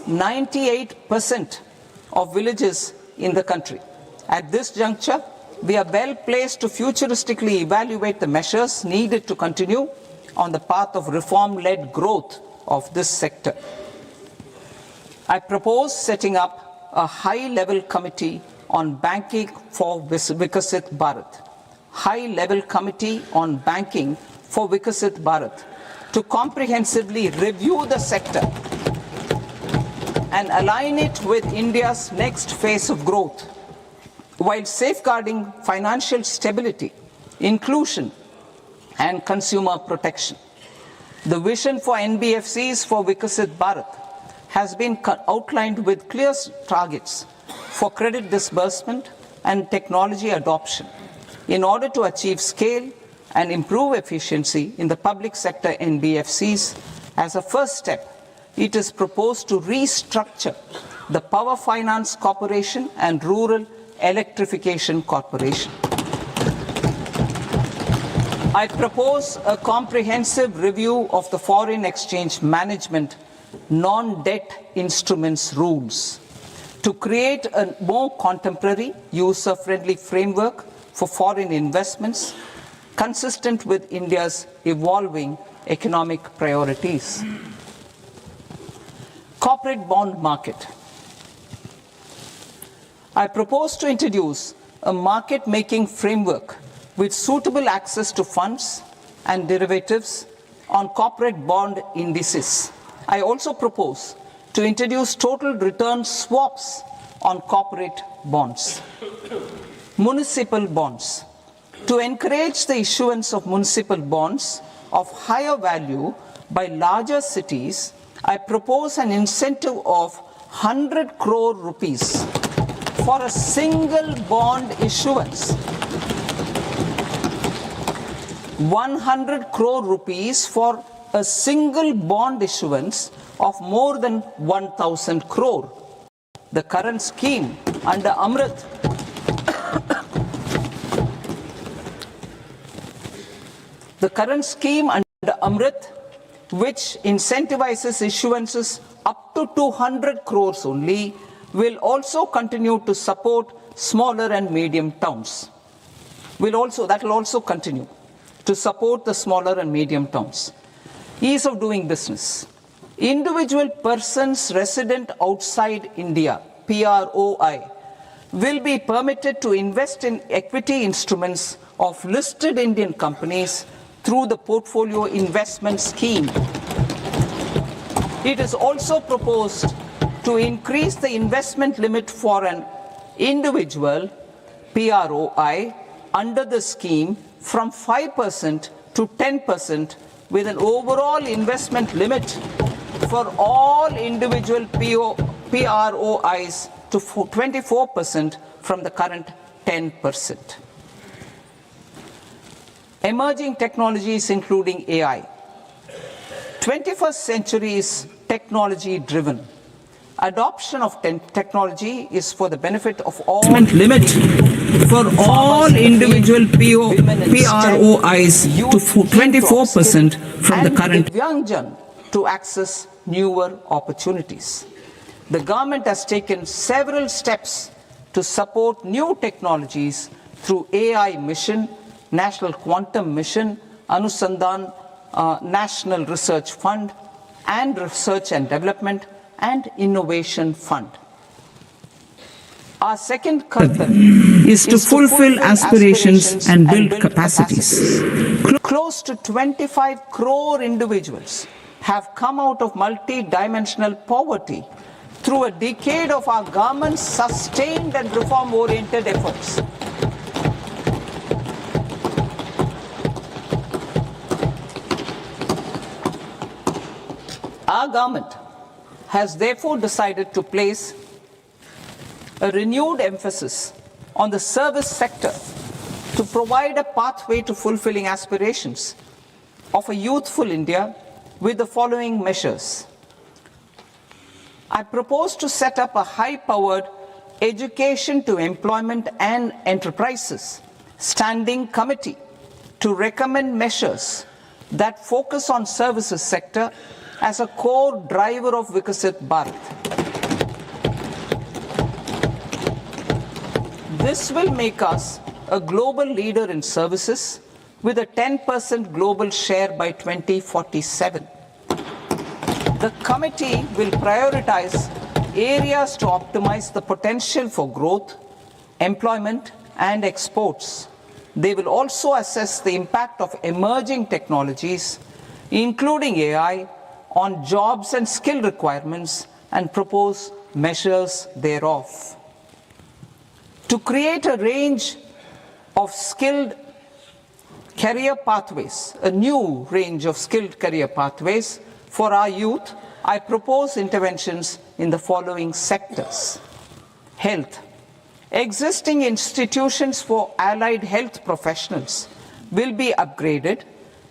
98% of villages in the country. At this juncture, we are well placed to futuristically evaluate the measures needed to continue on the path of reform-led growth of this sector. I propose setting up a high-level committee on banking for Vikasit Bharat. High-level committee on banking for Vikasit Bharat to comprehensively review the sector and align it with India's next phase of growth, while safeguarding financial stability, inclusion, and consumer protection. The vision for NBFCs for Vikasit Bharat has been outlined with clear targets for credit disbursement and technology adoption in order to achieve scale and improve efficiency in the public sector NBFCs. As a first step, it is proposed to restructure the Power Finance Corporation and Rural Electrification Corporation. I propose a comprehensive review of the foreign exchange management non-debt instruments rules to create a more contemporary, user-friendly framework for foreign investments consistent with India's evolving economic priorities. Corporate bond market. I propose to introduce a market-making framework with suitable access to funds and derivatives on corporate bond indices. I also propose to introduce total return swaps on corporate bonds. Municipal bonds. To encourage the issuance of municipal bonds of higher value by larger cities, I propose an incentive of 100 crore rupees for a single bond issuance. 100 crore rupees for a single bond issuance of more than 1,000 crore. The current scheme under Amrit which incentivizes issuances up to 200 crores only, will also continue to support smaller and medium towns. That will also continue to support the smaller and medium towns. Ease of doing business. Individual persons resident outside India, PROI, will be permitted to invest in equity instruments of listed Indian companies through the portfolio investment scheme. It is also proposed to increase the investment limit for an individual PROI under the scheme from 5% to 10%, with an overall investment limit for all individual PROIs to 24% from the current 10%. Emerging technologies including AI. 21st century is technology driven. Adoption of technology is for the benefit of all. Limit for all individual PROIs to 24% from the current. Young Jan to access newer opportunities. The government has taken several steps to support new technologies through AI Mission, National Quantum Mission, Anusandhan National Research Fund, and Research and Development and Innovation Fund. Our second curriculum is to fulfill aspirations and build capacities. Close to 25 crore individuals have come out of multi-dimensional poverty through a decade of our government's sustained and reform-oriented efforts. Our government has therefore decided to place a renewed emphasis on the service sector to provide a pathway to fulfilling aspirations of a youthful India with the following measures. I propose to set up a high-powered education to employment and enterprises standing committee to recommend measures that focus on services sector as a core driver of Vikasit Bharat. This will make us a global leader in services with a 10% global share by 2047. The committee will prioritize areas to optimize the potential for growth, employment, and exports. They will also assess the impact of emerging technologies, including AI, on jobs and skill requirements and propose measures thereof. To create a range of skilled career pathways, a new range of skilled career pathways for our youth, I propose interventions in the following sectors. Health. Existing institutions for allied health professionals will be upgraded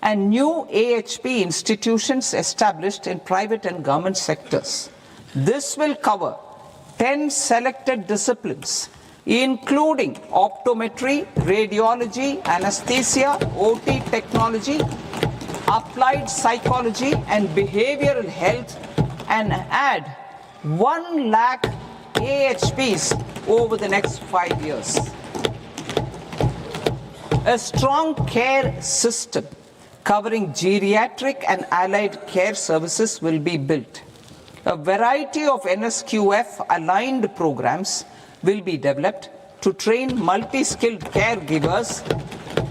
and new AHP institutions established in private and government sectors. This will cover 10 selected disciplines, including optometry, radiology, anesthesia, OT technology, applied psychology and behavioral health, and add 1 lakh AHPs over the next 5 years. A strong care system covering geriatric and allied care services will be built. A variety of NSQF-aligned programs will be developed to train multi-skilled caregivers,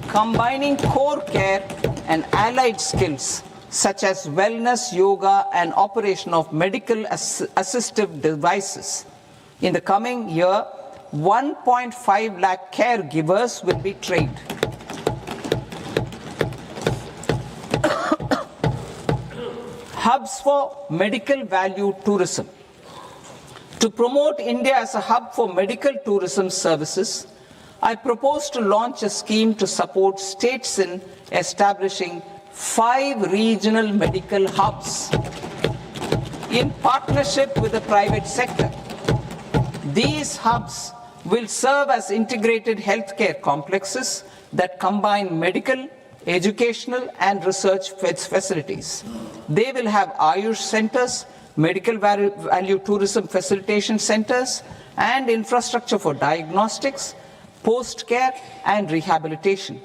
combining core care and allied skills such as wellness, yoga, and operation of medical assistive devices. In the coming year, 1.5 lakh caregivers will be trained. Hubs for medical value tourism. To promote India as a hub for medical tourism services, I propose to launch a scheme to support states in establishing 5 regional medical hubs in partnership with the private sector. These hubs will serve as integrated healthcare complexes that combine medical, educational, and research facilities. They will have Ayush centers, medical value tourism facilitation centers, and infrastructure for diagnostics, post-care, and rehabilitation.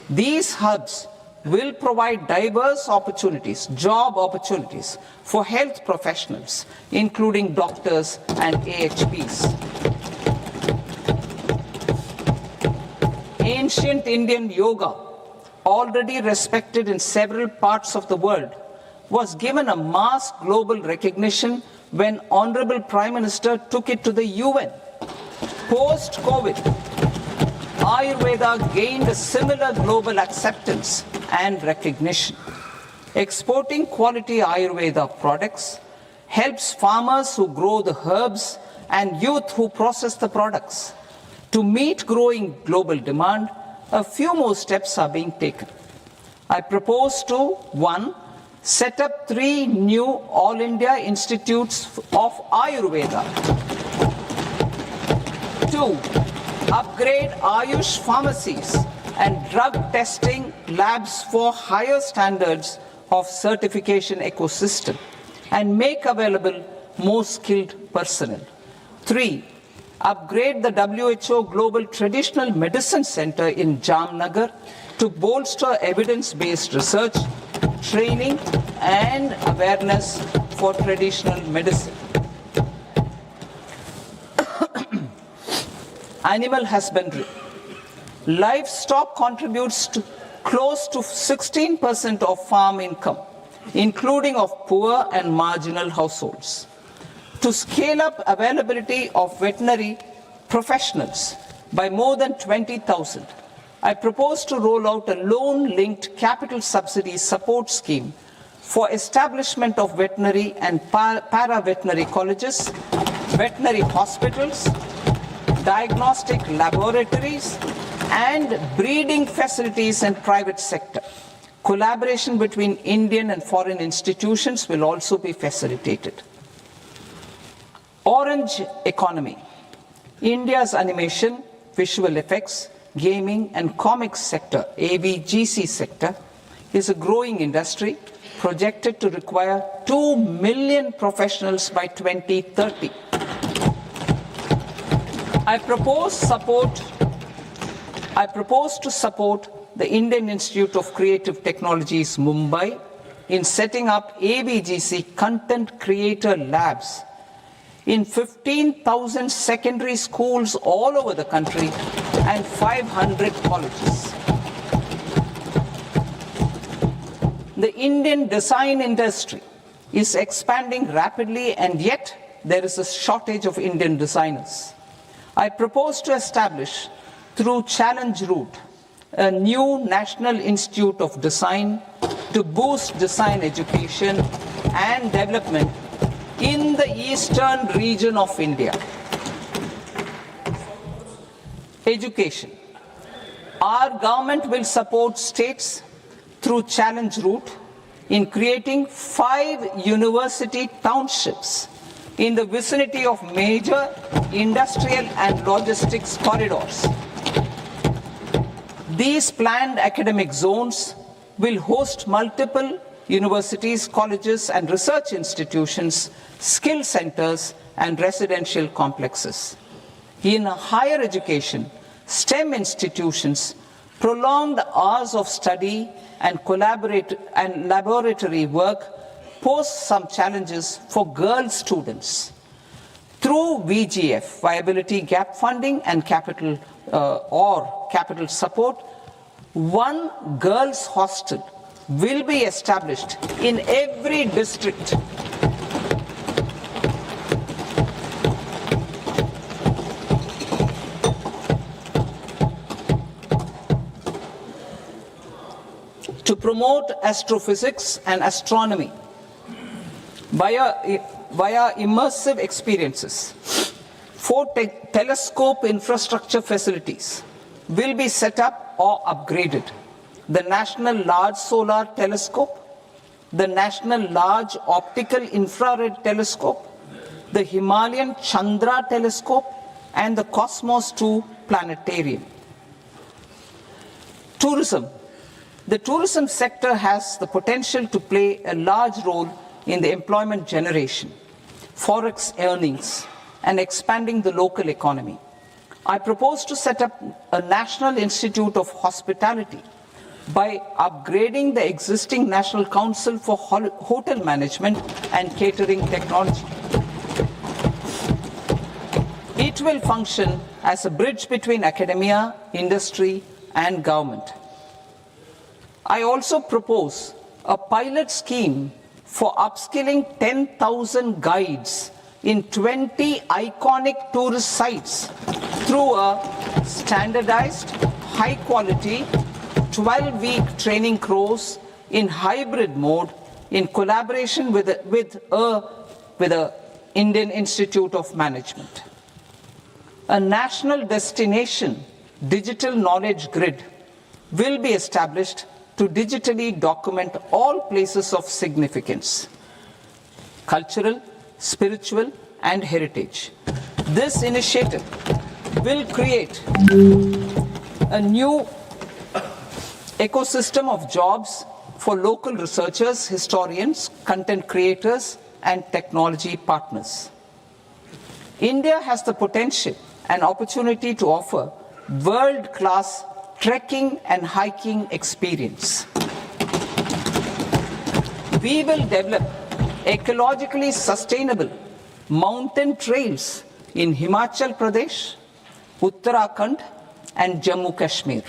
These hubs will provide diverse opportunities, job opportunities for health professionals, including doctors and AHPs. Ancient Indian yoga, already respected in several parts of the world, was given a mass global recognition when Honorable Prime Minister took it to the UN. Post-COVID, Ayurveda gained a similar global acceptance and recognition. Exporting quality Ayurveda products helps farmers who grow the herbs and youth who process the products. To meet growing global demand, a few more steps are being taken. I propose to 1. Set up 3 new All India Institutes of Ayurveda. 2. Upgrade Ayush pharmacies and drug testing labs for higher standards of certification ecosystem and make available more skilled personnel. 3. Upgrade the WHO Global Traditional Medicine Center in Jamnagar to bolster evidence-based research, training, and awareness for traditional medicine. Animal husbandry. Livestock contributes to close to 16% of farm income, including of poor and marginal households. To scale up availability of veterinary professionals by more than 20,000, I propose to roll out a loan-linked capital subsidy support scheme for establishment of veterinary and para-veterinary colleges, veterinary hospitals, diagnostic laboratories, and breeding facilities in private sector. Collaboration between Indian and foreign institutions will also be facilitated. Orange economy. India's animation, visual effects, gaming and comics sector, AVGC sector, is a growing industry projected to require 2 million professionals by 2030. I propose to support the Indian Institute of Creative Technologies, Mumbai, in setting up ABGC content creator labs in 15,000 secondary schools all over the country and 500 colleges. The Indian design industry is expanding rapidly, and yet there is a shortage of Indian designers. I propose to establish, through Challenge Route, a new National Institute of Design to boost design education and development in the eastern region of India. Education. Our government will support states through Challenge Route in creating 5 university townships in the vicinity of major industrial and logistics corridors. These planned academic zones will host multiple universities, colleges and research institutions, skill centers and residential complexes. In higher education, STEM institutions, prolonged hours of study and laboratory work pose some challenges for girl students. Through VGF, Viability Gap Funding and capital support, one girls' hostel will be established in every district. To promote astrophysics and astronomy via immersive experiences. 4 telescope infrastructure facilities will be set up or upgraded. The National Large Solar Telescope, the National Large Optical Infrared Telescope, the Himalayan Chandra Telescope, and the Cosmos 2 Planetarium. Tourism. The tourism sector has the potential to play a large role in the employment generation, forex earnings, and expanding the local economy. I propose to set up a National Institute of Hospitality by upgrading the existing National Council for Hotel Management and Catering Technology. It will function as a bridge between academia, industry, and government. I also propose a pilot scheme for upskilling 10,000 guides in 20 iconic tourist sites through a standardized, high-quality, 12-week training course in hybrid mode in collaboration with the Indian Institute of Management. A national destination digital knowledge grid will be established to digitally document all places of significance, cultural, spiritual, and heritage. This initiative will create a new ecosystem of jobs for local researchers, historians, content creators, and technology partners. India has the potential and opportunity to offer world-class trekking and hiking experience. We will develop ecologically sustainable mountain trails in Himachal Pradesh, Uttarakhand, and Jammu Kashmir.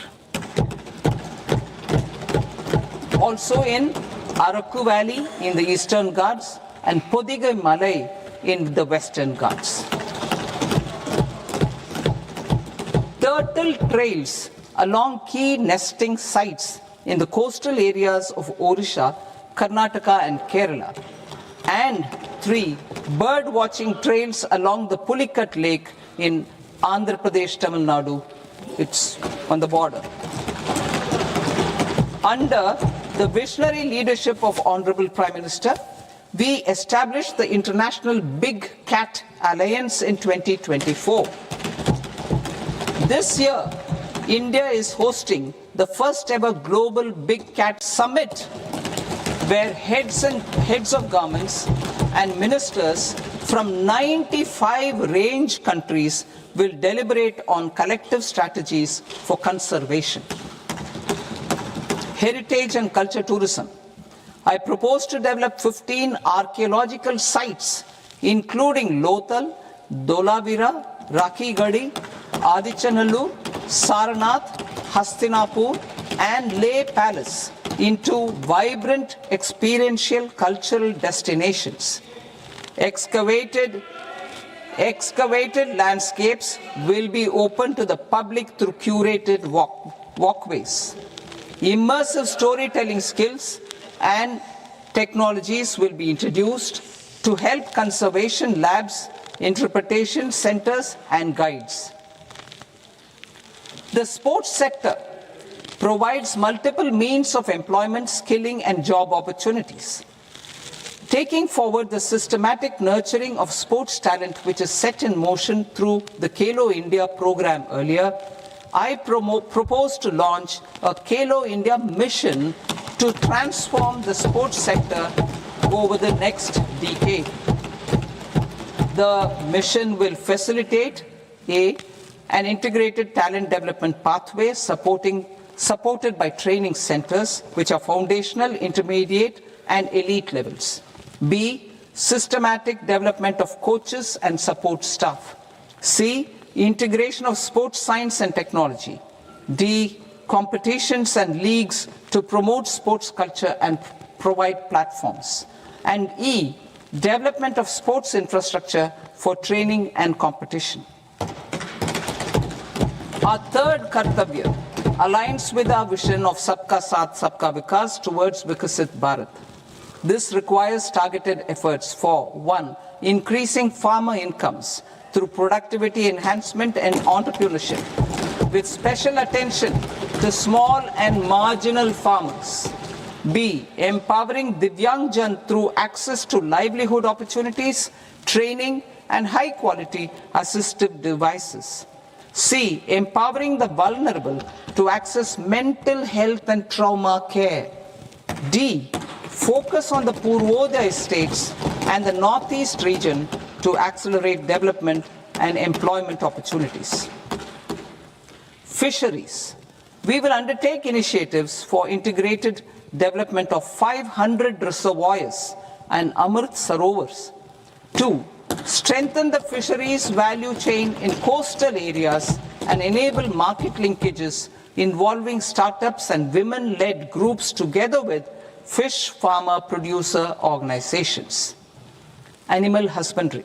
Also in Araku Valley in the Eastern Ghats and Podigai Malai in the Western Ghats. Turtle trails along key nesting sites in the coastal areas of Odisha, Karnataka, and Kerala. And 3 bird watching trails along the Pulikat Lake in Andhra Pradesh, Tamil Nadu. It's on the border. Under the visionary leadership of Honorable Prime Minister, we established the International Big Cat Alliance in 2024. This year, India is hosting the first ever Global Big Cat Summit where heads of governments and ministers from 95 range countries will deliberate on collective strategies for conservation. Heritage and culture tourism. I propose to develop 15 archaeological sites, including Lothal, Dolavira, Rakigadi, Adichanallur, Saranath, Hastinapur, and Leh Palace into vibrant experiential cultural destinations. Excavated landscapes will be open to the public through curated walkways. Immersive storytelling skills and technologies will be introduced to help conservation labs, interpretation centers, and guides. The sports sector provides multiple means of employment, skilling, and job opportunities. Taking forward the systematic nurturing of sports talent which is set in motion through the Khelo India program earlier, I propose to launch a Khelo India mission to transform the sports sector over the next decade. The mission will facilitate an integrated talent development pathway supported by training centers which are foundational, intermediate, and elite levels. B, systematic development of coaches and support staff. C, integration of sports science and technology. D, competitions and leagues to promote sports culture and provide platforms. And E, development of sports infrastructure for training and competition. Our third Kartavya aligns with our vision of Sabka Saath, Sabka Vikas towards Vikasit Bharat. This requires targeted efforts for 1. Increasing farmer incomes through productivity enhancement and entrepreneurship, with special attention to small and marginal farmers. B. Empowering Divyangjan through access to livelihood opportunities, training, and high-quality assistive devices. C. Empowering the vulnerable to access mental health and trauma care. D. Focus on the Purvodaya states and the Northeast region to accelerate development and employment opportunities. Fisheries. We will undertake initiatives for integrated development of 500 reservoirs and Amrit Sarovars. 2. Strengthen the fisheries value chain in coastal areas and enable market linkages involving startups and women-led groups together with fish farmer producer organizations. Animal husbandry.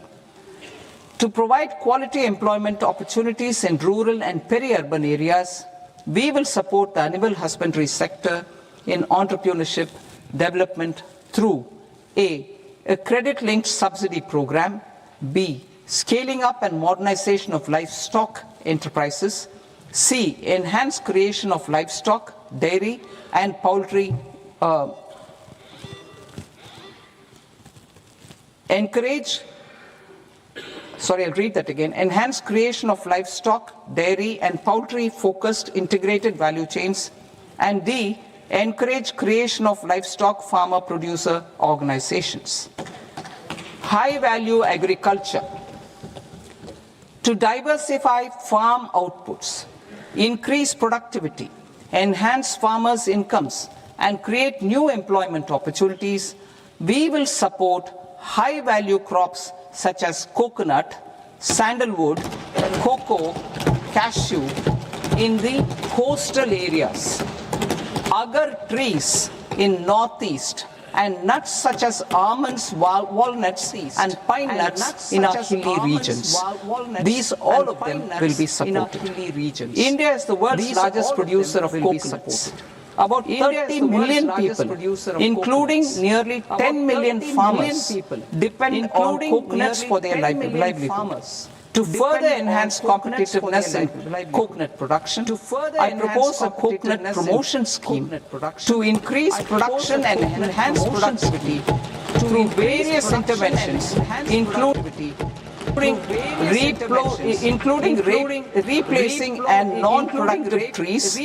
To provide quality employment opportunities in rural and peri-urban areas, we will support the animal husbandry sector in entrepreneurship development through A. A credit-linked subsidy program. B. Scaling up and modernization of livestock enterprises. C. Enhanced creation of livestock, dairy, and poultry. Enhanced creation of livestock, dairy, and poultry-focused integrated value chains. And D. Encourage creation of livestock farmer-producer organizations. High-value agriculture. To diversify farm outputs, increase productivity, enhance farmers' incomes, and create new employment opportunities, we will support high-value crops such as coconut, sandalwood, cocoa, cashew in the coastal areas, agar trees in northeast, and nuts such as almonds, walnuts, and pine nuts in our hilly regions. These all of them will be supported. India is the world's largest producer of coconuts. About 30 million people, including nearly 10 million farmers, depend on coconuts for their livelihood. To further enhance competitiveness in coconut production, I propose a coconut promotion scheme to increase production and enhance productivity through various interventions, including replacing and non-productive trees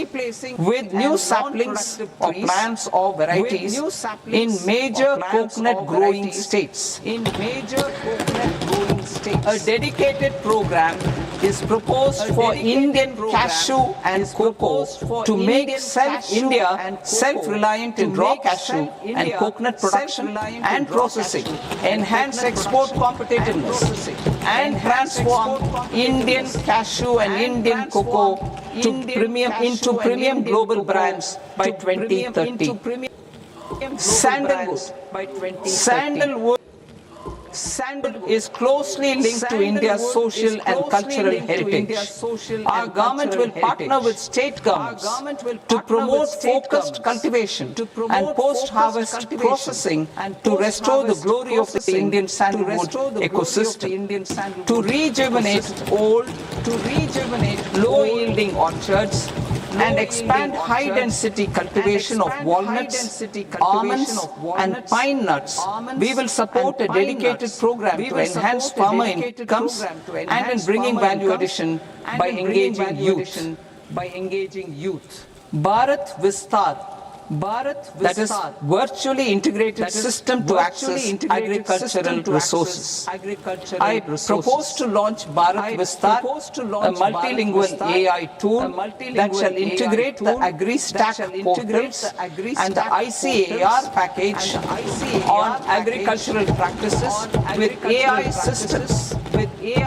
with new saplings or plants or varieties in major coconut growing states. A dedicated program is proposed for Indian cashew and cocoa to make India self-reliant in raw cashew and coconut production and processing, enhance export competitiveness, and transform Indian cashew and Indian cocoa into premium global brands by 2030. Sandalwood is closely linked to India's social and cultural heritage. Our government will partner with state governments to promote focused cultivation and post-harvest processing to restore the glory of the Indian sandalwood ecosystem, to rejuvenate low-yielding orchards, and expand high-density cultivation of walnuts, almonds, and pine nuts. We will support a dedicated program to enhance farmer incomes and in bringing value addition by engaging youth. Bharat Vistar, that is virtually integrated system to access agricultural resources. I propose to launch Bharat Vistar, a multilingual AI tool that shall integrate the AgriStack portals and the ICAR package on agricultural practices with AI systems.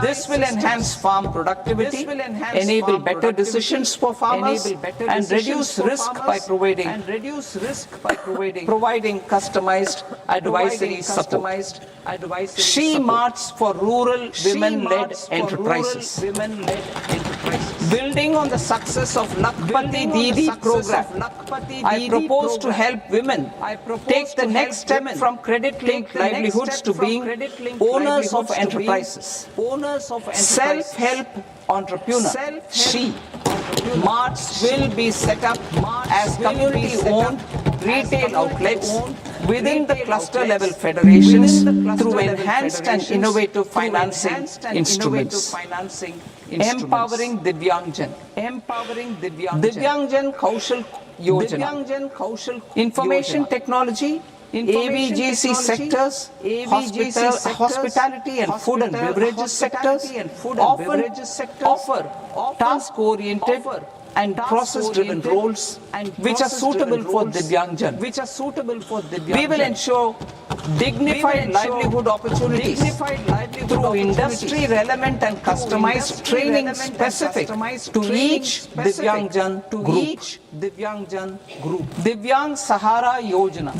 This will enhance farm productivity, enable better decisions for farmers, and reduce risk by providing customized advisory support. She marts for rural women-led enterprises. Building on the success of Lakpati Didi program, I propose to help women take the next step from credit-linked livelihoods to being owners of enterprises. Self-help entrepreneur. She marts will be set up as community-owned retail outlets within the cluster-level federations through enhanced and innovative financing instruments. Empowering Divyangjan. Divyangjan Kaushal Yojana. Information technology, AVGC sectors, hospitality and food and beverages sectors offer task-oriented and process-driven roles which are suitable for Divyangjan. We will ensure dignified livelihood opportunities through industry-relevant and customized training specific to each Divyangjan group. Divyang Sahara Yojana.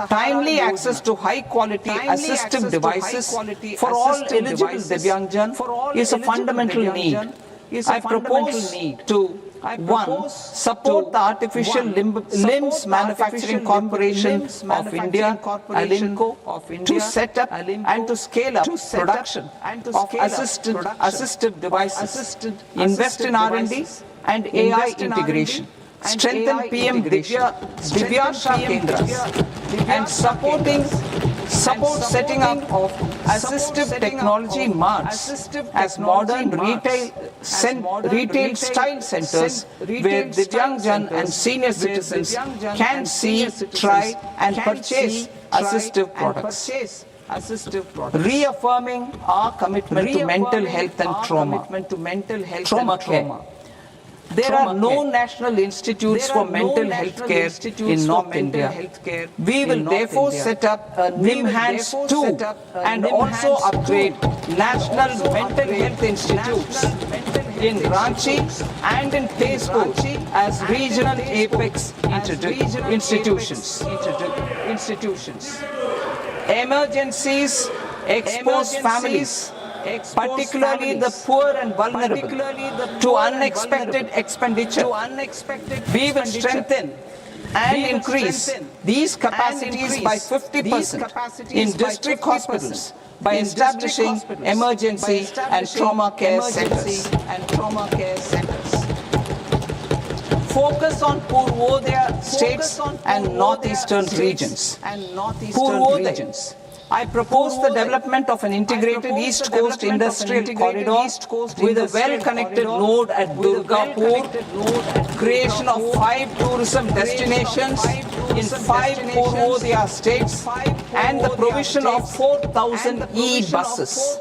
Timely access to high-quality assistive devices for all eligible Divyangjan is a fundamental need. I propose to 1. Support the Artificial Limbs Manufacturing Corporation of India, Alinco, to set up and to scale up production of assistive devices, invest in R&D and AI integration, strengthen PM Divyasha Kendras, and support setting up of assistive technology marts as modern retail style centers where Divyangjan and senior citizens can see, try and purchase assistive products. Reaffirming our commitment to mental health and trauma care. There are no national institutes for mental health care in North India. We will therefore set up a NIMHANS 2 and also upgrade national mental health institutes in Ranchi and in Tezpur as regional apex institutions. Emergencies expose families, particularly the poor and vulnerable, to unexpected expenditure. We will strengthen and increase these capacities by 50% in district hospitals by establishing emergency and trauma care centers. Focus on Purvodaya states and northeastern regions. Purvodaya I propose the development of an integrated East Coast industrial corridor with a well-connected node at Durgapur, creation of 5 tourism destinations in 5 Purvodaya states, and the provision of 4,000 e-buses.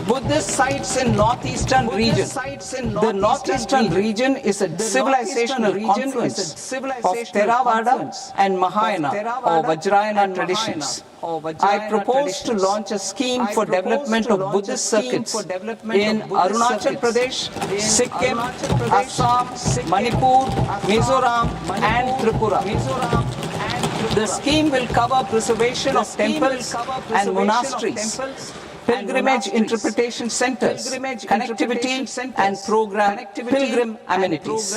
Buddhist sites in northeastern region. The northeastern region is a civilizational confluence of Theravada and Mahayana or Vajrayana traditions. I propose to launch a scheme for development of Buddhist circuits in Arunachal Pradesh, Sikkim, Assam, Manipur, Mizoram and Tripura. The scheme will cover preservation of temples and monasteries, pilgrimage interpretation centers, connectivity and pilgrim amenities.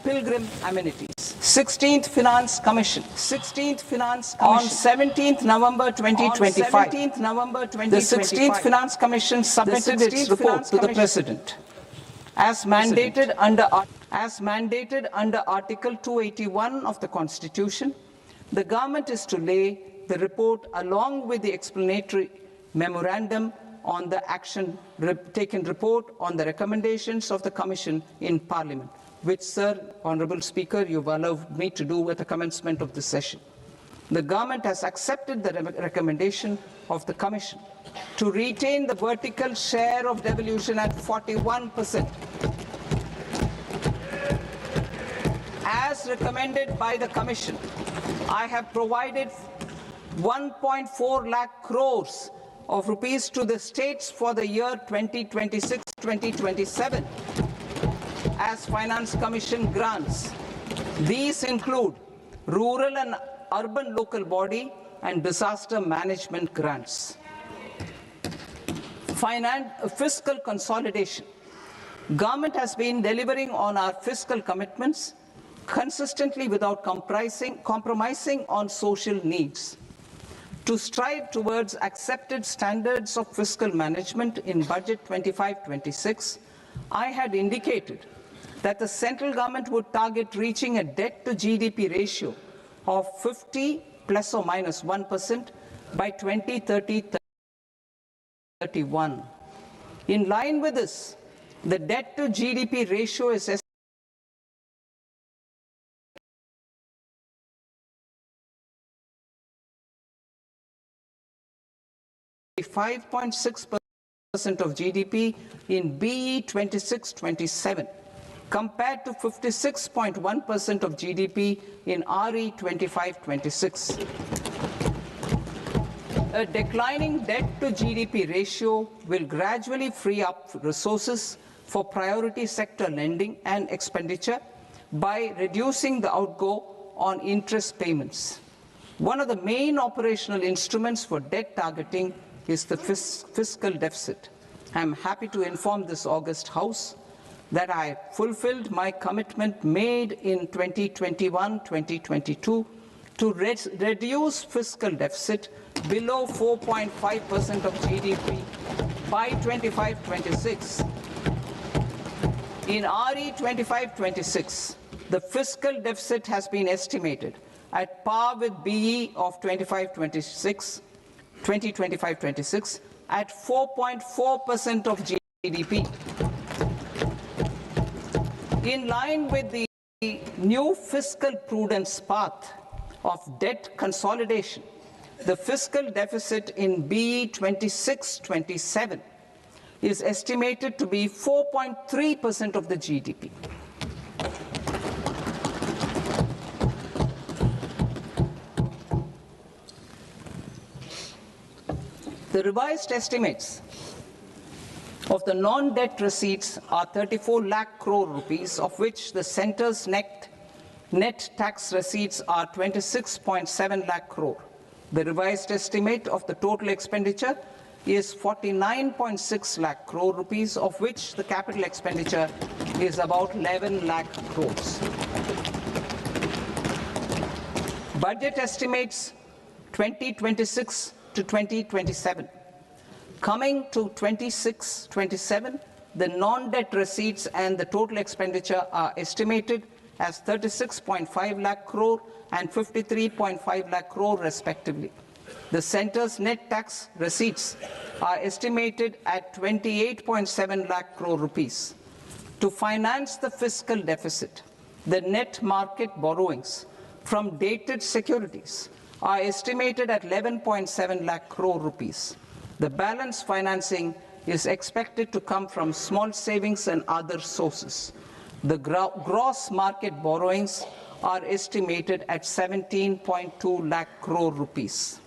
16th Finance Commission. On 17th November 2025, the 16th Finance Commission submitted its report to the President. As mandated under Article 281 of the Constitution, the government is to lay the report along with the explanatory memorandum on the action taken report on the recommendations of the Commission in Parliament, which, Sir, Honourable Speaker, you've allowed me to do at the commencement of this session. The government has accepted the recommendation of the Commission to retain the vertical share of devolution at 41%. As recommended by the Commission, I have provided 1.4 lakh crores of rupees to the states for the year 2026-2027 as Finance Commission grants. These include rural and urban local body and disaster management grants. Fiscal consolidation. Government has been delivering on our fiscal commitments consistently without compromising on social needs. To strive towards accepted standards of fiscal management in Budget 25-26, I had indicated that the central government would target reaching a debt to GDP ratio of 50 plus or minus 1% by 2030-31. In line with this, the debt to GDP ratio is 5.6% of GDP in BE 26-27, compared to 56.1% of GDP in RE 25-26. A declining debt to GDP ratio will gradually free up resources for priority sector lending and expenditure by reducing the outgo on interest payments. One of the main operational instruments for debt targeting is the fiscal deficit. I am happy to inform this august House that I fulfilled my commitment made in 2021-2022 to reduce fiscal deficit below 4.5% of GDP by 25-26. In RE 25-26, the fiscal deficit has been estimated at par with BE of 2025-26 at 4.4% of GDP. In line with the new fiscal prudence path of debt consolidation, the fiscal deficit in BE 26-27 is estimated to be 4.3% of the GDP. The revised estimates of the non-debt receipts are 34 lakh crore rupees, of which the centre's net tax receipts are 26.7 lakh crore. The revised estimate of the total expenditure is 49.6 lakh crore rupees, of which the capital expenditure is about 11 lakh crores. Budget estimates 2026 to 2027. Coming to 26-27, the non-debt receipts and the total expenditure are estimated as 36.5 lakh crore and 53.5 lakh crore respectively. The centre's net tax receipts are estimated at 28.7 lakh crore rupees. To finance the fiscal deficit, the net market borrowings from dated securities are estimated at 11.7 lakh crore rupees. The balance financing is expected to come from small savings and other sources. The gross market borrowings are estimated at 17.2 lakh crore rupees.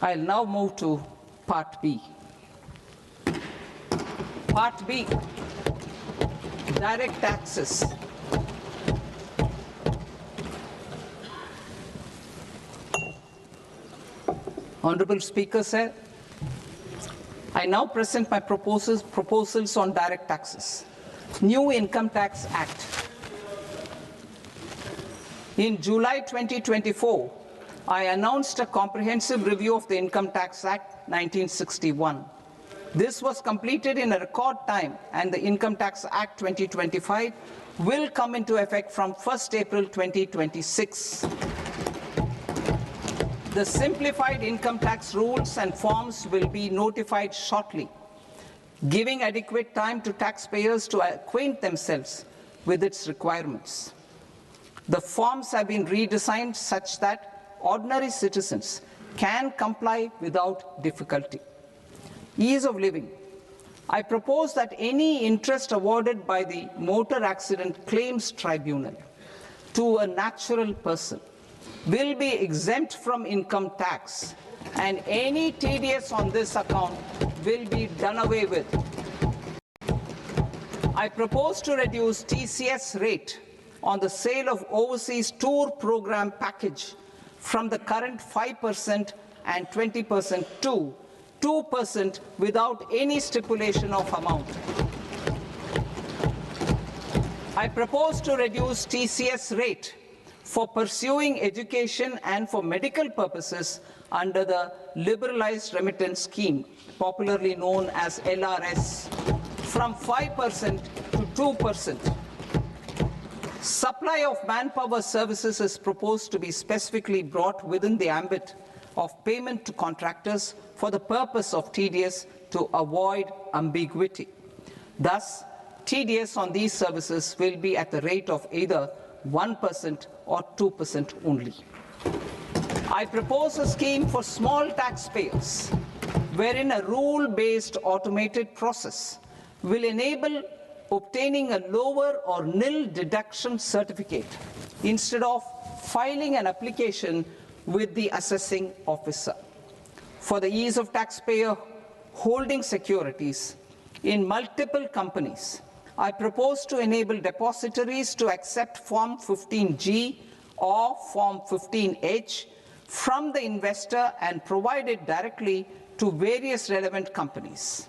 I'll now move to Part B. Part B, direct taxes. Honorable Speaker, sir, I now present my proposals on direct taxes. New Income Tax Act. In July 2024, I announced a comprehensive review of the Income Tax Act 1961. This was completed in a record time, and the Income Tax Act 2025 will come into effect from 1st April 2026. The simplified income tax rules and forms will be notified shortly, giving adequate time to taxpayers to acquaint themselves with its requirements. The forms have been redesigned such that ordinary citizens can comply without difficulty. Ease of living. I propose that any interest awarded by the Motor Accident Claims Tribunal to a natural person will be exempt from income tax, and any TDS on this account will be done away with. I propose to reduce TCS rate on the sale of overseas tour program package from the current 5% and 20% to 2% without any stipulation of amount. I propose to reduce TCS rate for pursuing education and for medical purposes under the Liberalized Remittance Scheme, popularly known as LRS, from 5% to 2%. Supply of manpower services is proposed to be specifically brought within the ambit of payment to contractors for the purpose of TDS to avoid ambiguity. Thus, TDS on these services will be at the rate of either 1% or 2% only. I propose a scheme for small taxpayers wherein a rule-based automated process will enable obtaining a lower or nil deduction certificate instead of filing an application with the assessing officer. For the ease of taxpayer holding securities in multiple companies, I propose to enable depositories to accept Form 15G or Form 15H from the investor and provide it directly to various relevant companies.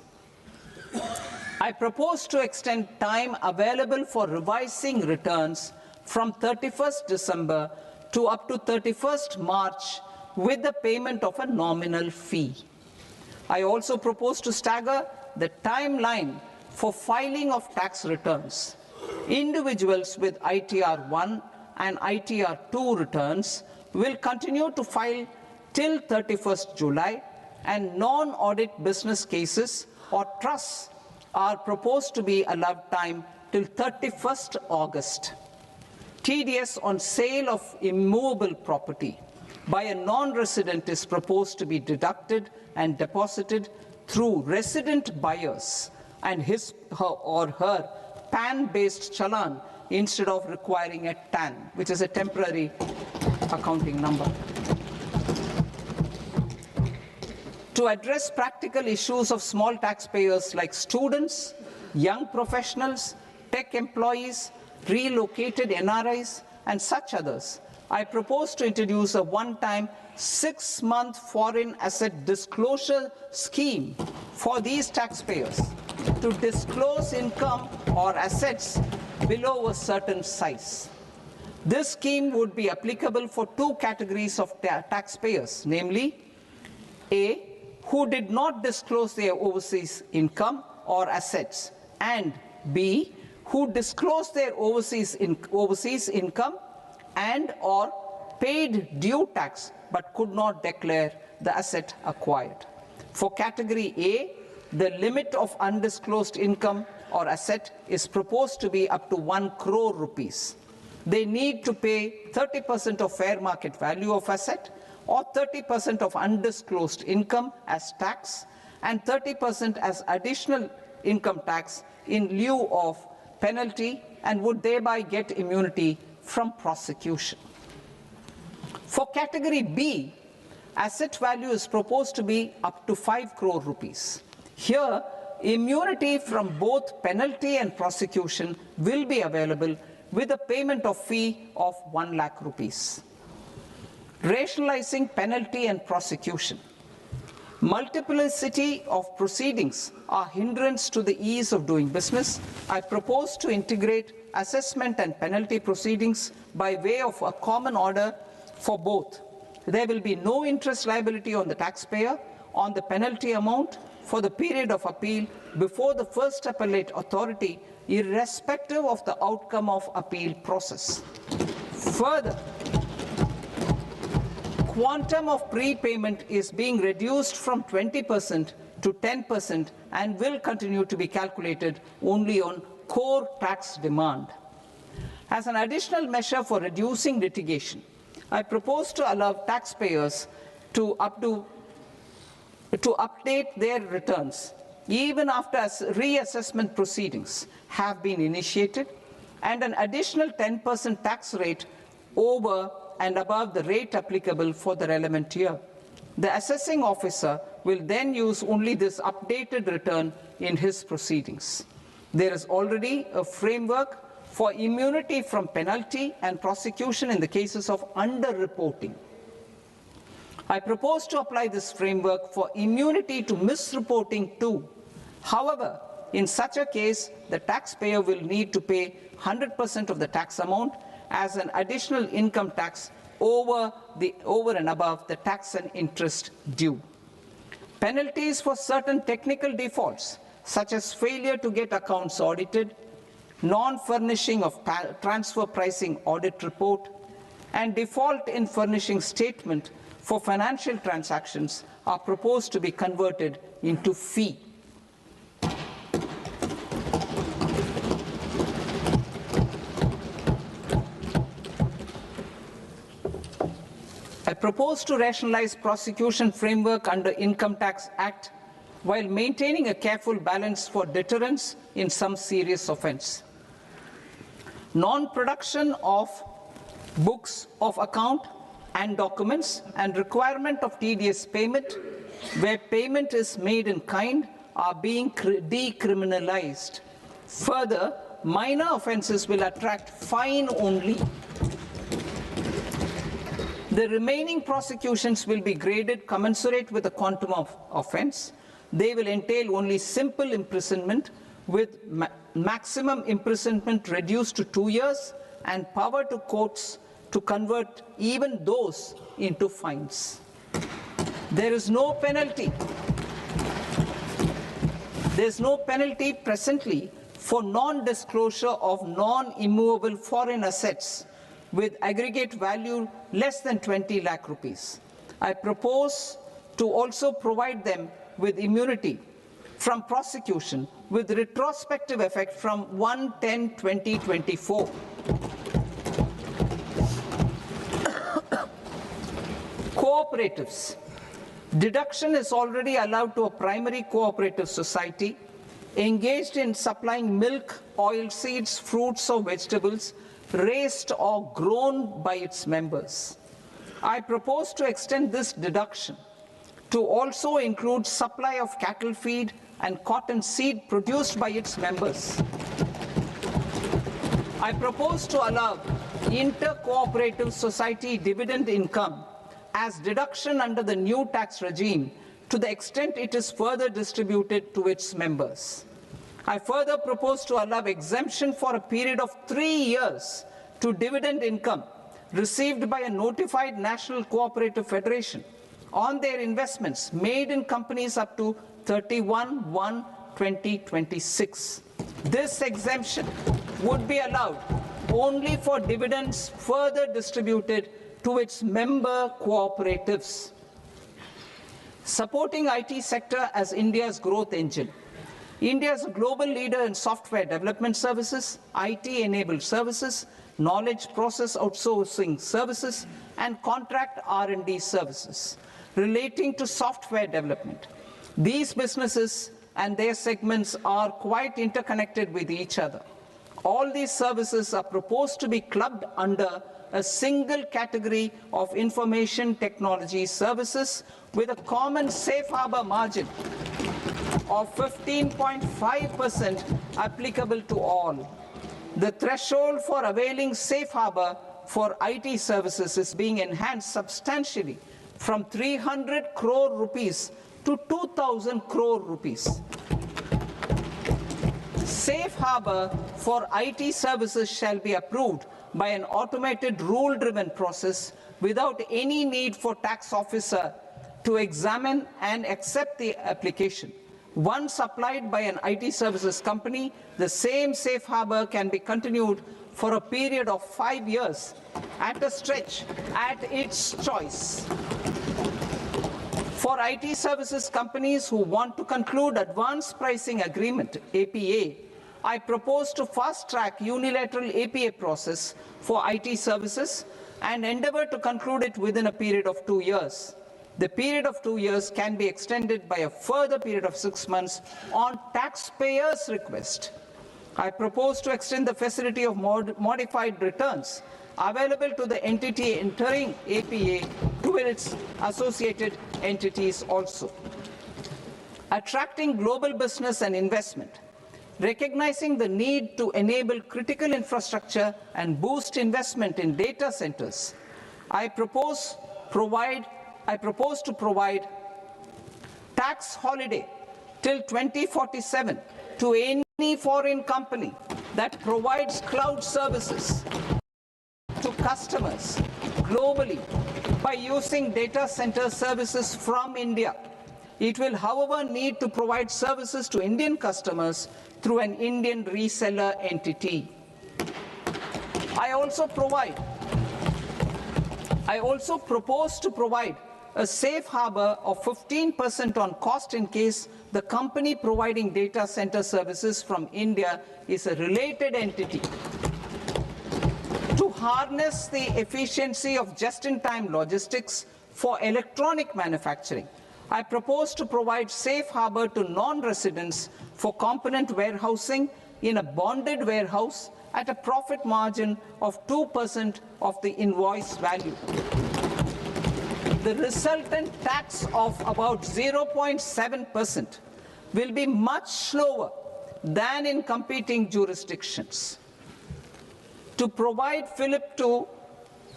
I propose to extend time available for revising returns from 31st December to up to 31st March with the payment of a nominal fee. I also propose to stagger the timeline for filing of tax returns. Individuals with ITR 1 and ITR 2 returns will continue to file till 31st July, and non-audit business cases or trusts are proposed to be allowed time till 31st August. TDS on sale of immovable property by a non-resident is proposed to be deducted and deposited through resident buyers and his or her PAN-based challan instead of requiring a TAN, which is a temporary accounting number. To address practical issues of small taxpayers like students, young professionals, tech employees, relocated NRIs, and such others, I propose to introduce a one-time 6-month foreign asset disclosure scheme for these taxpayers to disclose income or assets below a certain size. This scheme would be applicable for two categories of taxpayers, namely, A, who did not disclose their overseas income or assets, and B, who disclosed their overseas income and or paid due tax but could not declare the asset acquired. For category A, the limit of undisclosed income or asset is proposed to be up to 1 crore rupees. They need to pay 30% of fair market value of asset or 30% of undisclosed income as tax and 30% as additional income tax in lieu of penalty and would thereby get immunity from prosecution. For category B, asset value is proposed to be up to 5 crore rupees. Here, immunity from both penalty and prosecution will be available with a payment of fee of 1 lakh rupees. Rationalizing penalty and prosecution. Multiplicity of proceedings are hindrance to the ease of doing business. I propose to integrate assessment and penalty proceedings by way of a common order for both. There will be no interest liability on the taxpayer on the penalty amount for the period of appeal before the first appellate authority, irrespective of the outcome of appeal process. Further, quantum of prepayment is being reduced from 20% to 10% and will continue to be calculated only on core tax demand. As an additional measure for reducing litigation, I propose to allow taxpayers to update their returns even after reassessment proceedings have been initiated, and an additional 10% tax rate over and above the rate applicable for the relevant year. The assessing officer will then use only this updated return in his proceedings. There is already a framework for immunity from penalty and prosecution in the cases of underreporting. I propose to apply this framework for immunity to misreporting too. However, in such a case, the taxpayer will need to pay 100% of the tax amount as an additional income tax over and above the tax and interest due. Penalties for certain technical defaults, such as failure to get accounts audited, non-furnishing of transfer pricing audit report, and default in furnishing statement for financial transactions are proposed to be converted into fee. I propose to rationalize prosecution framework under Income Tax Act while maintaining a careful balance for deterrence in some serious offence. Non-production of books of account and documents and requirement of TDS payment where payment is made in kind are being decriminalized. Further, minor offences will attract fine only. The remaining prosecutions will be graded commensurate with the quantum of offence. They will entail only simple imprisonment with maximum imprisonment reduced to 2 years and power to courts to convert even those into fines. There is no penalty. There is no penalty presently for non-disclosure of non-immovable foreign assets with aggregate value less than 20 lakh rupees. I propose to also provide them with immunity from prosecution with retrospective effect from 1/10/2024. Cooperatives. Deduction is already allowed to a primary cooperative society engaged in supplying milk, oilseeds, fruits or vegetables raised or grown by its members. I propose to extend this deduction to also include supply of cattle feed and cotton seed produced by its members. I propose to allow inter-cooperative society dividend income as deduction under the new tax regime to the extent it is further distributed to its members. I further propose to allow exemption for a period of 3 years to dividend income received by a notified national cooperative federation on their investments made in companies up to 31/1/2026. This exemption would be allowed only for dividends further distributed to its member cooperatives. Supporting IT sector as India's growth engine. India is a global leader in software development services, IT-enabled services, knowledge process outsourcing services, and contract R&D services relating to software development. These businesses and their segments are quite interconnected with each other. All these services are proposed to be clubbed under a single category of information technology services with a common safe harbor margin of 15.5% applicable to all. The threshold for availing safe harbor for IT services is being enhanced substantially from 300 crore rupees to 2,000 crore rupees. Safe harbor for IT services shall be approved by an automated rule-driven process without any need for tax officer to examine and accept the application. Once applied by an IT services company, the same safe harbor can be continued for a period of 5 years at a stretch at its choice. For IT services companies who want to conclude advanced pricing agreement, APA, I propose to fast-track unilateral APA process for IT services and endeavor to conclude it within a period of 2 years. The period of 2 years can be extended by a further period of 6 months on taxpayers' request. I propose to extend the facility of modified returns available to the entity entering APA to its associated entities also. Attracting global business and investment. Recognizing the need to enable critical infrastructure and boost investment in data centers, I propose to provide tax holiday till 2047 to any foreign company that provides cloud services to customers globally by using data center services from India. It will, however, need to provide services to Indian customers through an Indian reseller entity. I also propose to provide a safe harbor of 15% on cost in case the company providing data center services from India is a related entity. To harness the efficiency of just-in-time logistics for electronic manufacturing, I propose to provide safe harbor to non-residents for component warehousing in a bonded warehouse at a profit margin of 2% of the invoice value. The resultant tax of about 0.7% will be much lower than in competing jurisdictions. To provide fillip to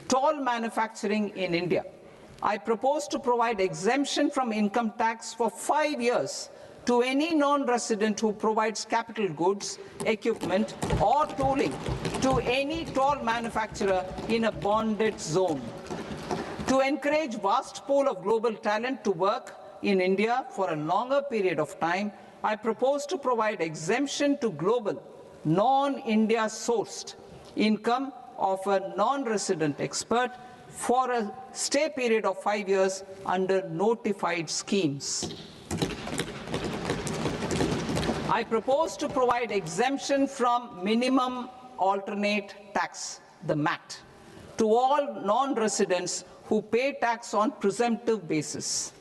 toll manufacturing in India, I propose to provide exemption from income tax for 5 years to any non-resident who provides capital goods, equipment, or tooling to any toll manufacturer in a bonded zone. To encourage vast pool of global talent to work in India for a longer period of time, I propose to provide exemption to global, non-India sourced income of a non-resident expert for a stay period of 5 years under notified schemes. I propose to provide exemption from minimum alternate tax, the MAT, to all non-residents who pay tax on presumptive basis.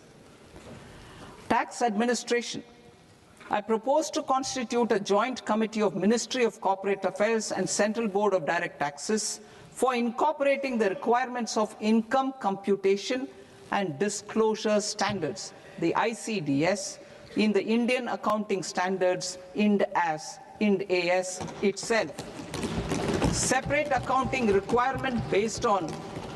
Tax administration. I propose to constitute a joint committee of Ministry of Corporate Affairs and Central Board of Direct Taxes for incorporating the requirements of income computation and disclosure standards, the ICDS, in the Indian Accounting Standards, IND-AS itself. Separate accounting requirement based on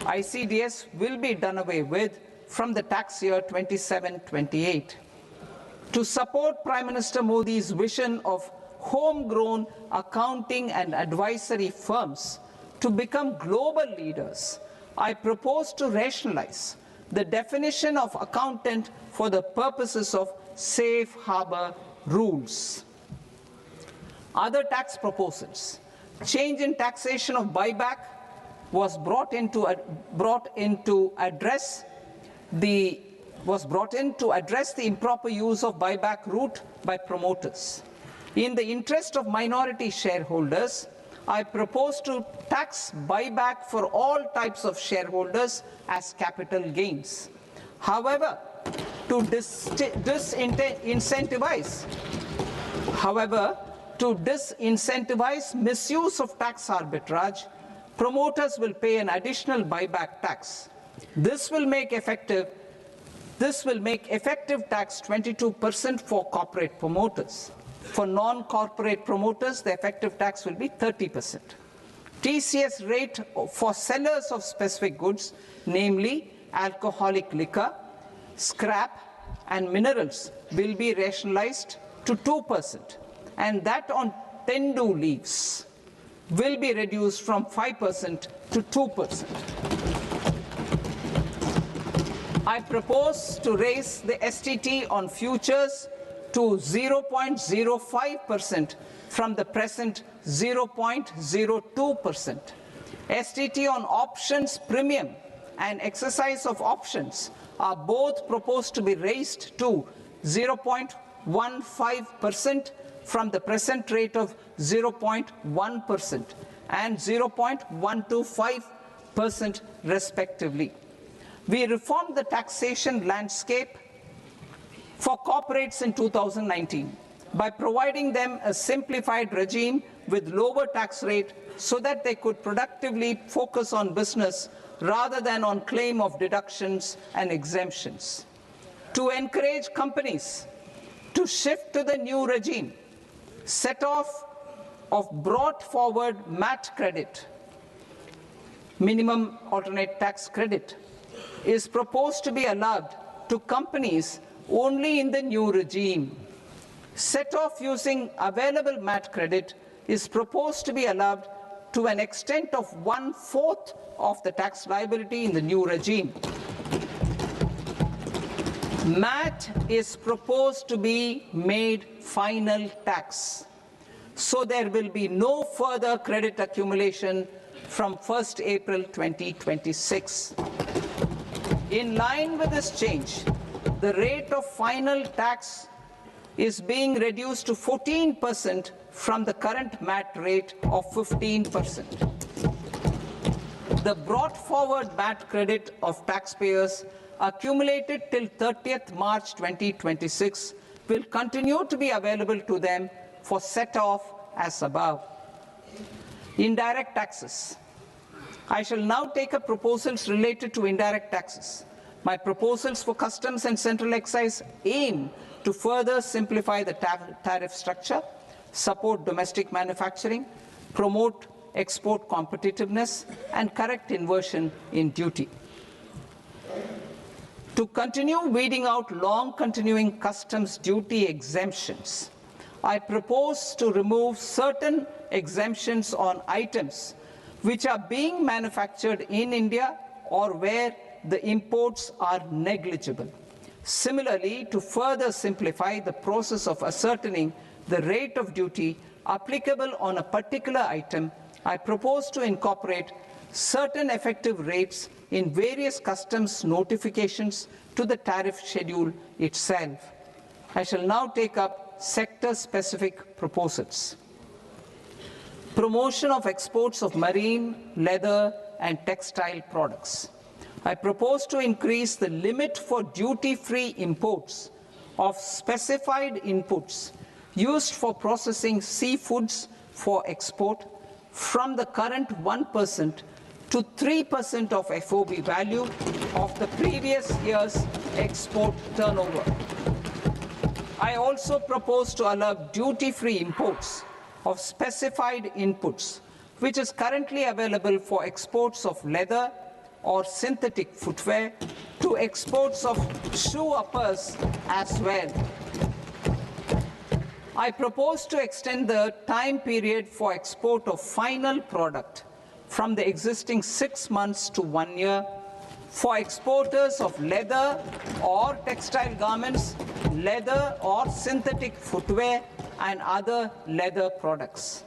ICDS will be done away with from the tax year 27-28. To support Prime Minister Modi's vision of homegrown accounting and advisory firms to become global leaders, I propose to rationalize the definition of accountant for the purposes of safe harbor rules. Other tax proposals. Change in taxation of buyback was brought in to address the improper use of buyback route by promoters. In the interest of minority shareholders, I propose to tax buyback for all types of shareholders as capital gains. However, to disincentivize misuse of tax arbitrage, promoters will pay an additional buyback tax. This will make effective tax 22% for corporate promoters. For non-corporate promoters, the effective tax will be 30%. TCS rate for sellers of specific goods, namely alcoholic liquor, scrap, and minerals, will be rationalized to 2%, and that on tender leaves will be reduced from 5% to 2%. I propose to raise the STT on futures to 0.05% from the present 0.02%. STT on options premium and exercise of options are both proposed to be raised to 0.15% from the present rate of 0.1% and 0.125% respectively. We reformed the taxation landscape for corporates in 2019 by providing them a simplified regime with lower tax rate so that they could productively focus on business rather than on claim of deductions and exemptions. To encourage companies to shift to the new regime, set off of brought forward MAT credit, minimum alternate tax credit, is proposed to be allowed to companies only in the new regime. Set off using available MAT credit is proposed to be allowed to an extent of 1/4 of the tax liability in the new regime. MAT is proposed to be made final tax, so there will be no further credit accumulation from 1st April 2026. In line with this change, the rate of final tax is being reduced to 14% from the current MAT rate of 15%. The brought forward MAT credit of taxpayers accumulated till 30th March 2026 will continue to be available to them for set-off as above. Indirect taxes. I shall now take up proposals related to indirect taxes. My proposals for customs and central excise aim to further simplify the tariff structure, support domestic manufacturing, promote export competitiveness, and correct inversion in duty. To continue weeding out long-continuing customs duty exemptions, I propose to remove certain exemptions on items which are being manufactured in India or where the imports are negligible. Similarly, to further simplify the process of ascertaining the rate of duty applicable on a particular item, I propose to incorporate certain effective rates in various customs notifications to the tariff schedule itself. I shall now take up sector-specific proposals. Promotion of exports of marine, leather, and textile products. I propose to increase the limit for duty-free imports of specified inputs used for processing seafoods for export from the current 1% to 3% of FOB value of the previous year's export turnover. I also propose to allow duty-free imports of specified inputs, which is currently available for exports of leather or synthetic footwear, to exports of shoe uppers as well. I propose to extend the time period for export of final product from the existing 6 months to 1 year for exporters of leather or textile garments, leather or synthetic footwear, and other leather products.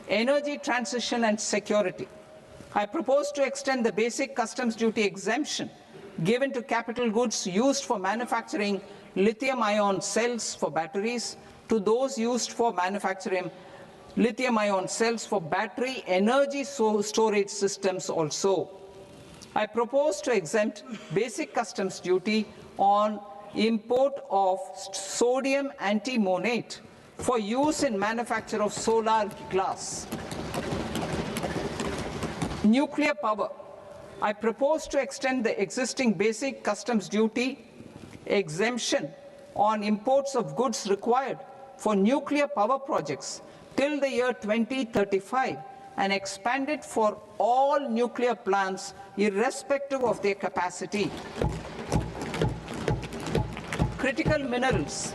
energy transition and security. I propose to extend the basic customs duty exemption given to capital goods used for manufacturing lithium-ion cells for batteries to those used for manufacturing lithium-ion cells for battery energy storage systems also. I propose to exempt basic customs duty on import of sodium antimonate for use in manufacture of solar glass. Nuclear power. I propose to extend the existing basic customs duty exemption on imports of goods required for nuclear power projects till the year 2035 and expand it for all nuclear plants irrespective of their capacity. Critical minerals.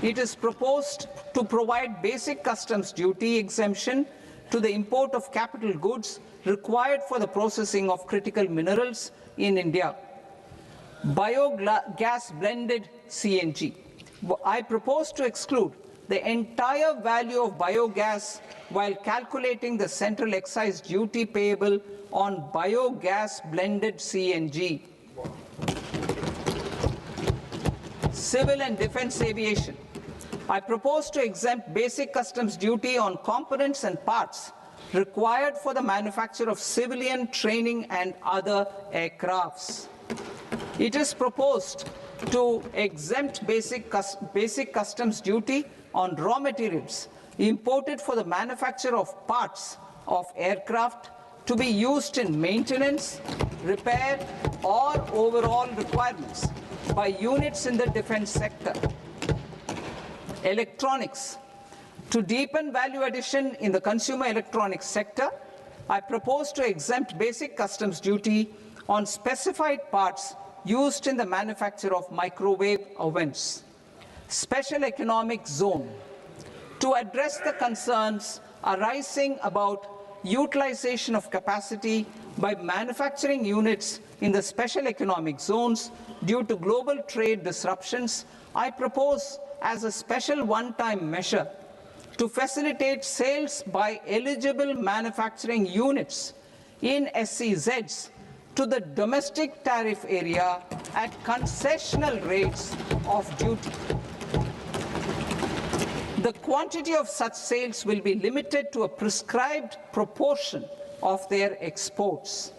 It is proposed to provide basic customs duty exemption to the import of capital goods required for the processing of critical minerals in India. Biogas blended CNG. I propose to exclude the entire value of biogas while calculating the central excise duty payable on biogas blended CNG. Civil and defense aviation. I propose to exempt basic customs duty on components and parts required for the manufacture of civilian training and other aircrafts. It is proposed to exempt basic customs duty on raw materials imported for the manufacture of parts of aircraft to be used in maintenance, repair, or overall requirements by units in the defense sector. Electronics. To deepen value addition in the consumer electronics sector, I propose to exempt basic customs duty on specified parts used in the manufacture of microwave ovens. Special economic zone. To address the concerns arising about utilization of capacity by manufacturing units in the special economic zones due to global trade disruptions, I propose as a special one-time measure to facilitate sales by eligible manufacturing units in SEZs to the domestic tariff area at concessional rates of duty. The quantity of such sales will be limited to a prescribed proportion of their exports.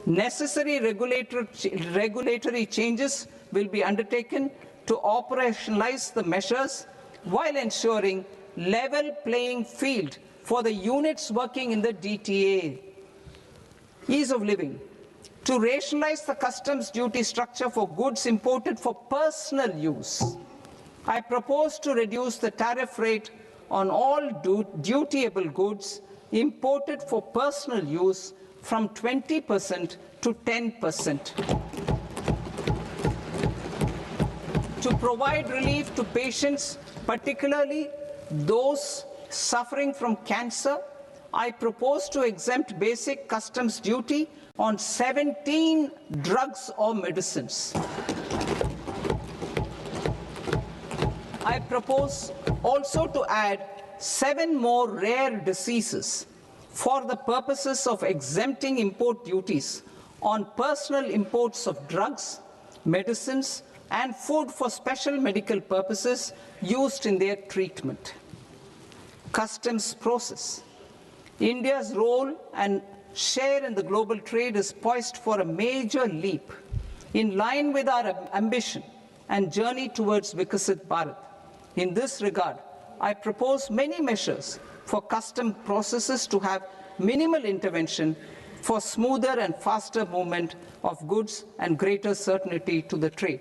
Necessary regulatory changes will be undertaken to operationalize the measures while ensuring level playing field for the units working in the DTA. Ease of living. To rationalize the customs duty structure for goods imported for personal use, I propose to reduce the tariff rate on all dutiable goods imported for personal use from 20% to 10%. To provide relief to patients, particularly those suffering from cancer, I propose to exempt basic customs duty on 17 drugs or medicines. I propose also to add 7 more rare diseases for the purposes of exempting import duties on personal imports of drugs, medicines, and food for special medical purposes used in their treatment. Customs process. India's role and share in the global trade is poised for a major leap in line with our ambition and journey towards Vikasit Bharat. In this regard, I propose many measures for custom processes to have minimal intervention for smoother and faster movement of goods and greater certainty to the trade.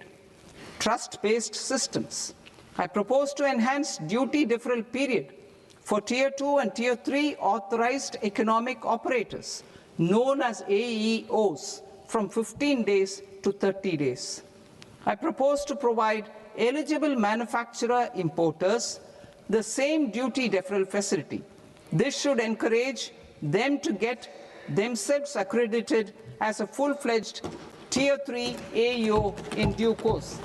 Trust-based systems. I propose to enhance duty deferral period for Tier 2 and Tier 3 authorized economic operators, known as AEOs, from 15 days to 30 days. I propose to provide eligible manufacturer importers the same duty deferral facility. This should encourage them to get themselves accredited as a full-fledged Tier 3 AEO in due course.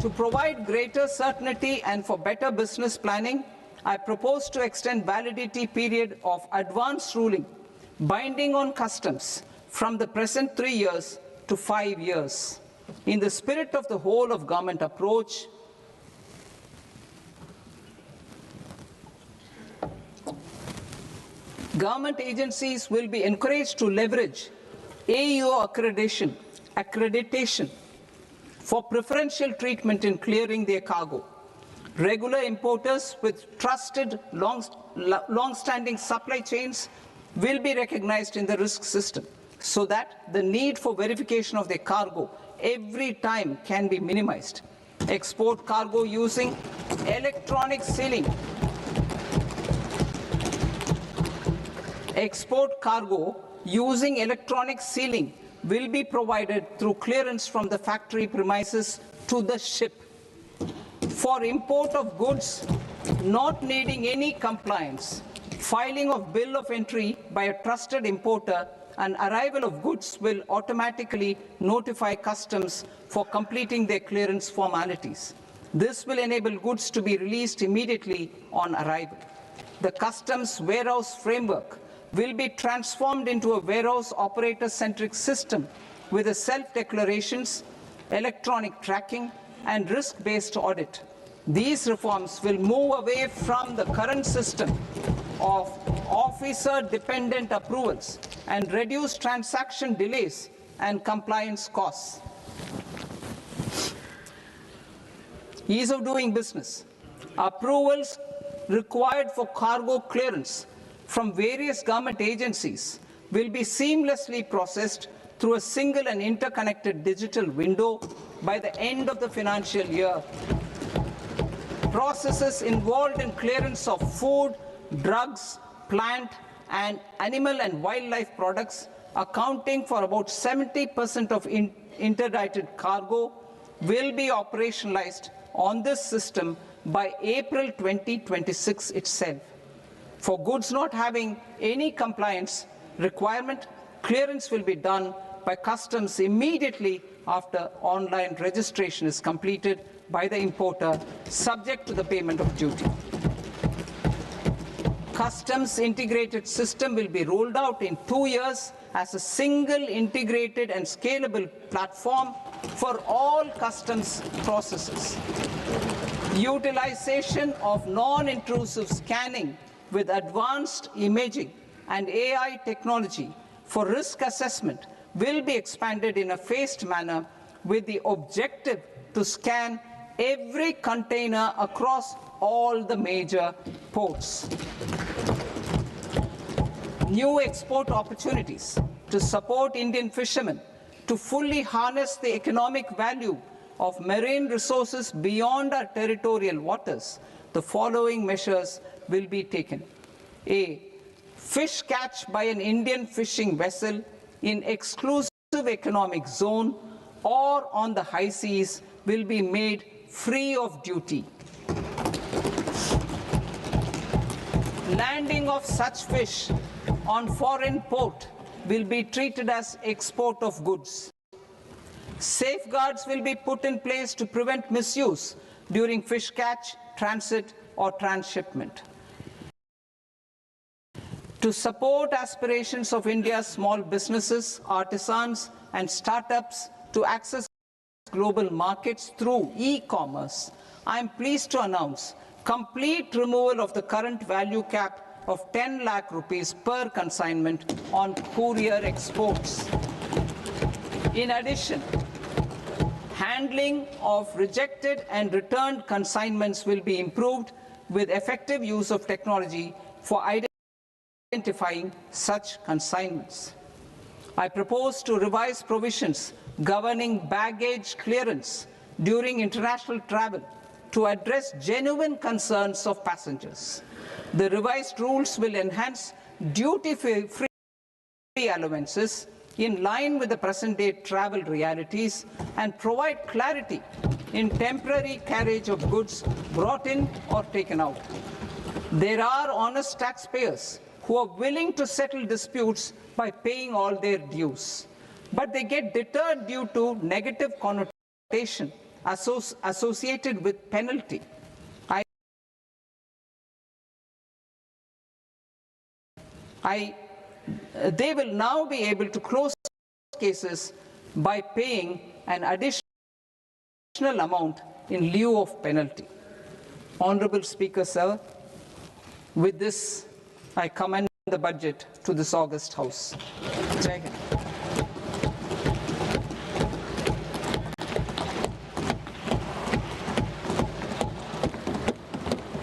To provide greater certainty and for better business planning, I propose to extend validity period of advance ruling binding on customs from the present 3 years to 5 years. In the spirit of the whole of government approach, government agencies will be encouraged to leverage AEO accreditation for preferential treatment in clearing their cargo. Regular importers with trusted long-standing supply chains will be recognized in the risk system so that the need for verification of their cargo every time can be minimized. Export cargo using electronic sealing. Export cargo using electronic sealing will be provided through clearance from the factory premises to the ship. For import of goods not needing any compliance, filing of bill of entry by a trusted importer and arrival of goods will automatically notify customs for completing their clearance formalities. This will enable goods to be released immediately on arrival. The customs warehouse framework will be transformed into a warehouse operator-centric system with a self-declarations, electronic tracking, and risk-based audit. These reforms will move away from the current system of officer-dependent approvals and reduce transaction delays and compliance costs. Ease of doing business. Approvals required for cargo clearance from various government agencies will be seamlessly processed through a single and interconnected digital window by the end of the financial year. Processes involved in clearance of food, drugs, plant, and animal and wildlife products, accounting for about 70% of interdicted cargo, will be operationalized on this system by April 2026 itself. For goods not having any compliance requirement, clearance will be done by customs immediately after online registration is completed by the importer, subject to the payment of duty. Customs integrated system will be rolled out in 2 years as a single integrated and scalable platform for all customs processes. Utilization of non-intrusive scanning with advanced imaging and AI technology for risk assessment will be expanded in a phased manner with the objective to scan every container across all the major ports. New export opportunities to support Indian fishermen to fully harness the economic value of marine resources beyond our territorial waters. The following measures will be taken. A. Fish catch by an Indian fishing vessel in exclusive economic zone or on the high seas will be made free of duty. Landing of such fish on foreign port will be treated as export of goods. Safeguards will be put in place to prevent misuse during fish catch, transit, or transshipment. To support aspirations of India's small businesses, artisans, and startups to access global markets through e-commerce, I am pleased to announce complete removal of the current value cap of 10 lakh rupees per consignment on courier exports. In addition, handling of rejected and returned consignments will be improved with effective use of technology for identifying such consignments. I propose to revise provisions governing baggage clearance during international travel to address genuine concerns of passengers. The revised rules will enhance duty-free allowances in line with the present-day travel realities and provide clarity in temporary carriage of goods brought in or taken out. There are honest taxpayers who are willing to settle disputes by paying all their dues, but they get deterred due to negative connotation associated with penalty. they will now be able to close cases by paying an additional amount in lieu of penalty. Honorable Speaker, sir, with this, I commend the budget to this august House. Jai Hind.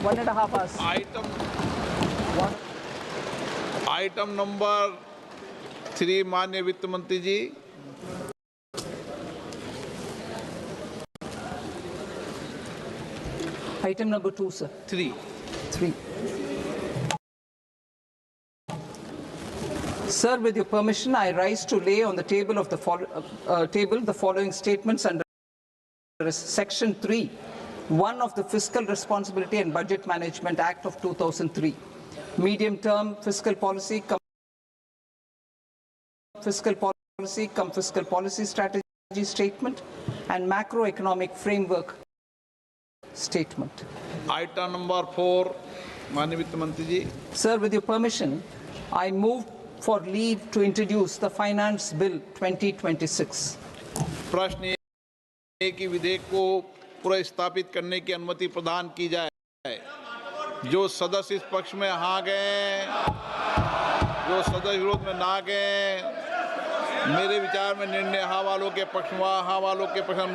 One and a half hours. Item number 3 माननीय वित्त मंत्री जी। Item number 2, sir. 3. Sir, with your permission, I rise to lay on the table of the following statements under Section 3(1) of the Fiscal Responsibility and Budget Management Act of 2003. Medium-term fiscal policy, fiscal policy strategy statement, and macroeconomic framework statement. Item number 4 माननीय वित्त मंत्री जी। Sir, with your permission, I move for leave to introduce the Finance Bill 2026. प्रश्न ये है कि विधेयक को पुनर्स्थापित करने की अनुमति प्रदान की जाए। जो सदस्य इस पक्ष में हाँ गए, जो सदस्य विरोध में ना गए, मेरे विचार में निर्णय हाँ वालों के पक्ष में, हाँ वालों के पक्ष में